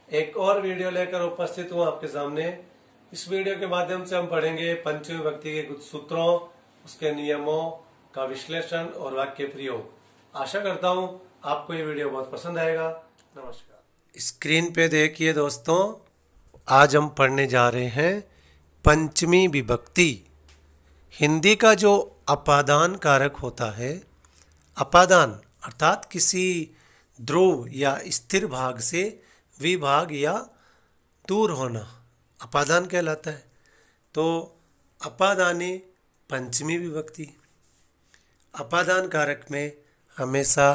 एक और वीडियो लेकर उपस्थित हूँ आपके सामने। इस वीडियो के माध्यम से हम पढ़ेंगे पंचमी विभक्ति के कुछ सूत्रों, उसके नियमों का विश्लेषण और वाक्य प्रयोग। आशा करता हूँ आपको ये वीडियो बहुत पसंद आएगा। नमस्कार। स्क्रीन पे देखिए दोस्तों, आज हम पढ़ने जा रहे हैं पंचमी विभक्ति। हिंदी का जो अपादान कारक होता है, अपादान अर्थात किसी ध्रुव या स्थिर भाग से विभाग या दूर होना अपादान कहलाता है। तो अपादाने पंचमी विभक्ति। अपादान कारक में हमेशा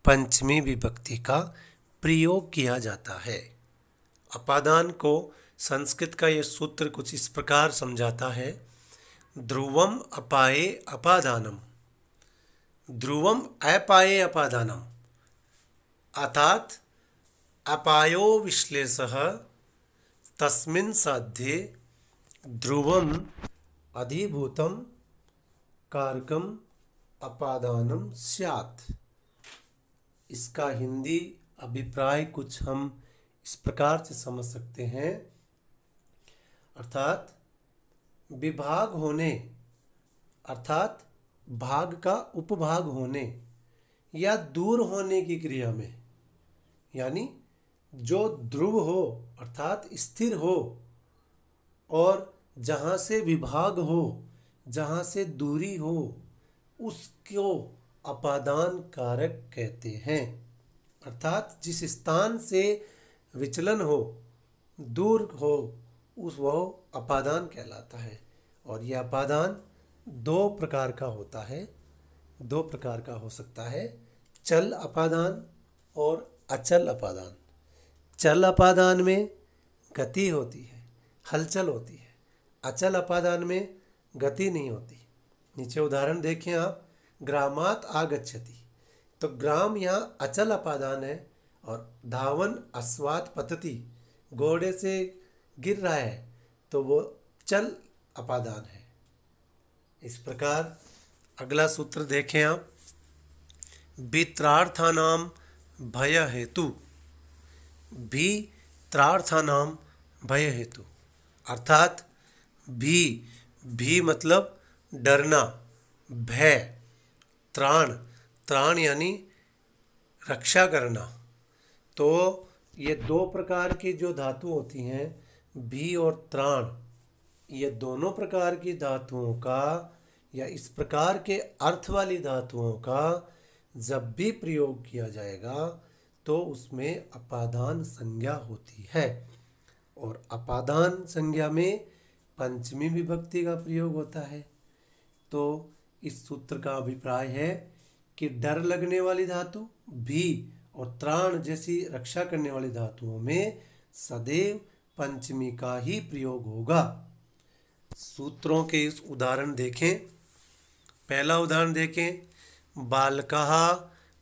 पंचमी विभक्ति का प्रयोग किया जाता है। अपादान को संस्कृत का ये सूत्र कुछ इस प्रकार समझाता है। ध्रुवम अपाये अपादानम, ध्रुवम अपाये अपादानम अर्थात अपायो विश्लेषः तस्मिन् साध्ये ध्रुवम अधिभूतम कारकम अपादानम स्यात्। इसका हिंदी अभिप्राय कुछ हम इस प्रकार से समझ सकते हैं, अर्थात विभाग होने अर्थात भाग का उपभाग होने या दूर होने की क्रिया में, यानी जो ध्रुव हो अर्थात स्थिर हो और जहाँ से विभाग हो, जहाँ से दूरी हो, उसको अपादान कारक कहते हैं। अर्थात जिस स्थान से विचलन हो, दूर हो, वह अपादान कहलाता है। और यह अपादान दो प्रकार का होता है, दो प्रकार का हो सकता है, चल अपादान और अचल अपादान। चल अपादान में गति होती है, हलचल होती है। अचल अपादान में गति नहीं होती। नीचे उदाहरण देखें आप, ग्रामात आगच्छति, तो ग्राम यहाँ अचल अपादान है और धावन अश्वात पतति, घोड़े से गिर रहा है तो वो चल अपादान है। इस प्रकार अगला सूत्र देखें आप, वित्रार्थानाम भय हेतु, भीत्रार्थानाम भय हेतु अर्थात भी मतलब डरना, भय, त्राण, त्राण यानी रक्षा करना। तो ये दो प्रकार की जो धातु होती हैं, भी और त्राण, ये दोनों प्रकार की धातुओं का या इस प्रकार के अर्थ वाली धातुओं का जब भी प्रयोग किया जाएगा तो उसमें अपादान संज्ञा होती है। और अपादान संज्ञा में पंचमी विभक्ति का प्रयोग होता है। तो इस सूत्र का अभिप्राय है कि डर लगने वाली धातु भी और त्राण जैसी रक्षा करने वाली धातुओं में सदैव पंचमी का ही प्रयोग होगा। सूत्रों के इस उदाहरण देखें। पहला उदाहरण देखें, बालकः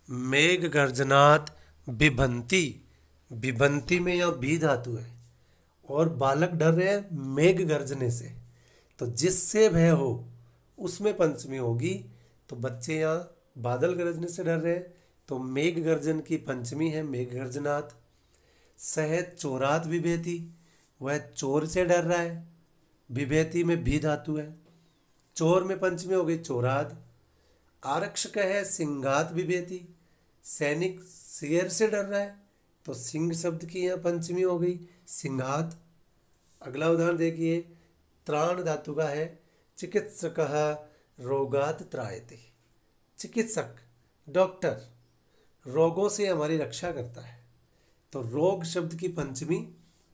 मेघ गर्जनात् बिभंति। बिभंति में यहाँ भी धातु है और बालक डर रहे हैं मेघ गर्जने से, तो जिससे भय हो उसमें पंचमी होगी। तो बच्चे यहाँ बादल गरजने से डर रहे हैं तो मेघ गर्जन की पंचमी है मेघ गर्जनात्। सह चोरात बिभेति, वह चोर से डर रहा है, बिभेति में भी धातु है, चोर में पंचमी हो गई चोराद। आरक्षक है सिंघात बिभेति, सैनिक शेर से डर रहा है तो सिंह शब्द की यहाँ पंचमी हो गई सिंघात। अगला उदाहरण देखिए, त्राण धातु का है, चिकित्सकः रोगात् त्रायते। चिकित्सक डॉक्टर रोगों से हमारी रक्षा करता है, तो रोग शब्द की पंचमी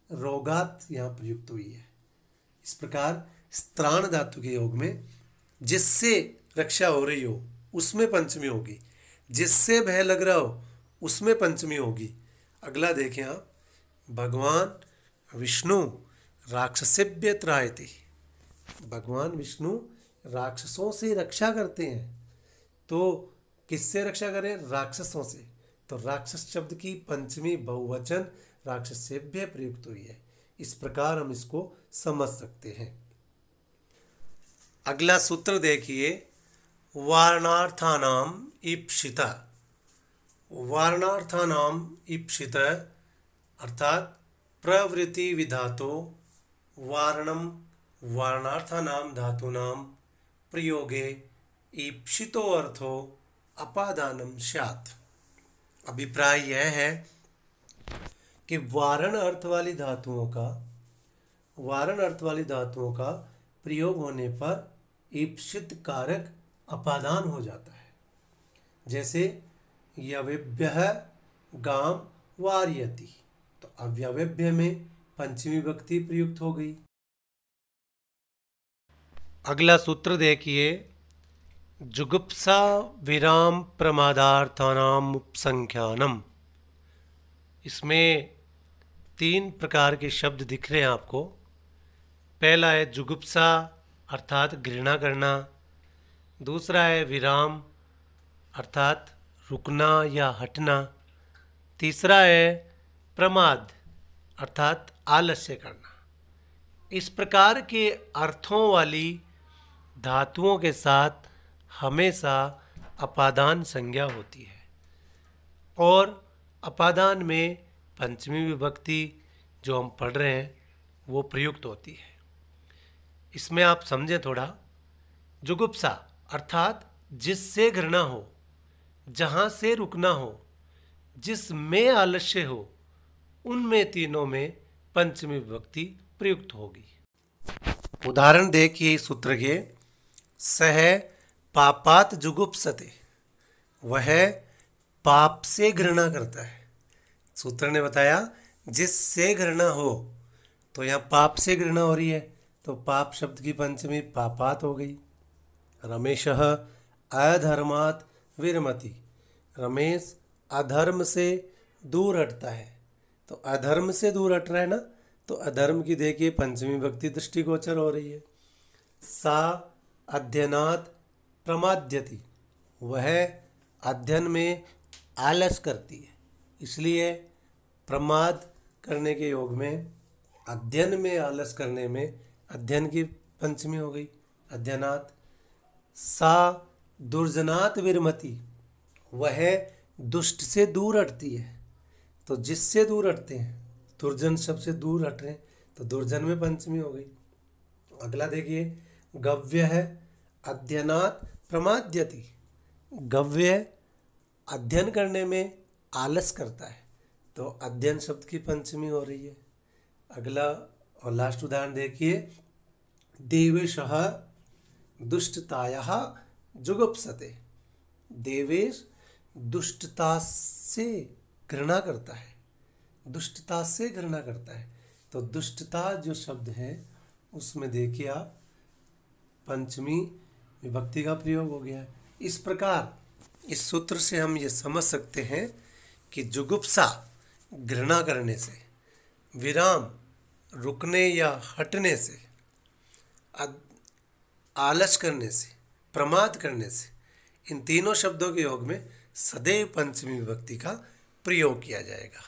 रोगात यहाँ प्रयुक्त हुई है। इस प्रकार त्राण धातु के योग में जिससे रक्षा हो रही हो उसमें पंचमी होगी, जिससे भय लग रहा हो उसमें पंचमी होगी। अगला देखें आप, भगवान विष्णु राक्षसेभ्य त्रायते। भगवान विष्णु राक्षसों से रक्षा करते हैं, तो किससे रक्षा करें? राक्षसों से। तो राक्षस शब्द की पंचमी बहुवचन राक्षसेभ्य प्रयुक्त हुई है। इस प्रकार हम इसको समझ सकते हैं। अगला सूत्र देखिए, वारणार्थानाम ईप्सिता। वारणार्थानाम ईप्सिता अर्थात प्रवृत्ति विधातो वारणम वारणार्थानां धातूनां प्रयोगे ईप्सितो अर्थो अपादानम स्यात्। अभिप्राय यह है कि वारण अर्थ वाली धातुओं का प्रयोग होने पर ईप्सित कारक अपादान हो जाता है। जैसे यवेभ्यः गाम वारयति, तो अव्यवभ्य में पंचमी विभक्ति प्रयुक्त हो गई। अगला सूत्र देखिए, जुगुप्सा विराम प्रमादार्थानाम उपसंख्यानम। इसमें 3 प्रकार के शब्द दिख रहे हैं आपको। पहला है जुगुप्सा अर्थात घृणा करना, दूसरा है विराम अर्थात रुकना या हटना, तीसरा है प्रमाद अर्थात आलस्य करना। इस प्रकार के अर्थों वाली धातुओं के साथ हमेशा अपादान संज्ञा होती है और अपादान में पंचमी विभक्ति जो हम पढ़ रहे हैं वो प्रयुक्त होती है। इसमें आप समझें थोड़ा। जुगुप्सा अर्थात जिससे घृणा हो, जहाँ से रुकना हो, जिसमें आलस्य हो, उनमें तीनों में पंचमी विभक्ति प्रयुक्त होगी। उदाहरण देखिए इस सूत्र के। सह पापात जुगुप्सते, वह पाप से घृणा करता है। सूत्र ने बताया जिससे घृणा हो, तो यहाँ पाप से घृणा हो रही है, तो पाप शब्द की पंचमी पापात हो गई। रमेशः अधर्मात् विरमति, रमेश अधर्म से दूर हटता है। तो अधर्म से दूर हट रहा है ना, तो अधर्म की देखिए पंचमी विभक्ति दृष्टिगोचर हो रही है। सा अध्ययनात् प्रमाद्यति, वह अध्ययन में आलस करती है, इसलिए प्रमाद करने के योग में अध्ययन में आलस करने में अध्ययन की पंचमी हो गई अध्ययनात्। सा दुर्जनात् विरमति, वह दुष्ट से दूर हटती है। तो जिससे दूर हटते हैं, दुर्जन शब्द से दूर हट रहे हैं, तो दुर्जन में पंचमी हो गई। अगला देखिए, गव्य है अध्ययनात् प्रमाद्यति, गव्य अध्ययन करने में आलस करता है, तो अध्ययन शब्द की पंचमी हो रही है। अगला और लास्ट उदाहरण देखिए, देवेशः दुष्टतायाः जुगुप्सते, देवेश दुष्टता से घृणा करता है, दुष्टता से घृणा करता है। तो दुष्टता जो शब्द है उसमें देखिए आप पंचमी विभक्ति का प्रयोग हो गया है। इस प्रकार इस सूत्र से हम ये समझ सकते हैं कि जुगुप्सा घृणा करने से, विराम रुकने या हटने से, आलस करने से, प्रमाद करने से, इन तीनों शब्दों के योग में सदैव पंचमी विभक्ति का प्रयोग किया जाएगा।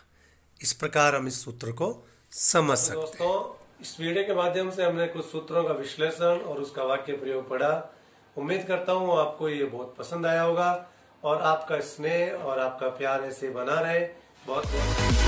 इस प्रकार हम इस सूत्र को समझ सकते हैं। दोस्तों, इस वीडियो के माध्यम से हमने कुछ सूत्रों का विश्लेषण और उसका वाक्य प्रयोग पढ़ा। उम्मीद करता हूँ आपको ये बहुत पसंद आया होगा और आपका स्नेह और आपका प्यार ऐसे बना रहे। बहुत बहुत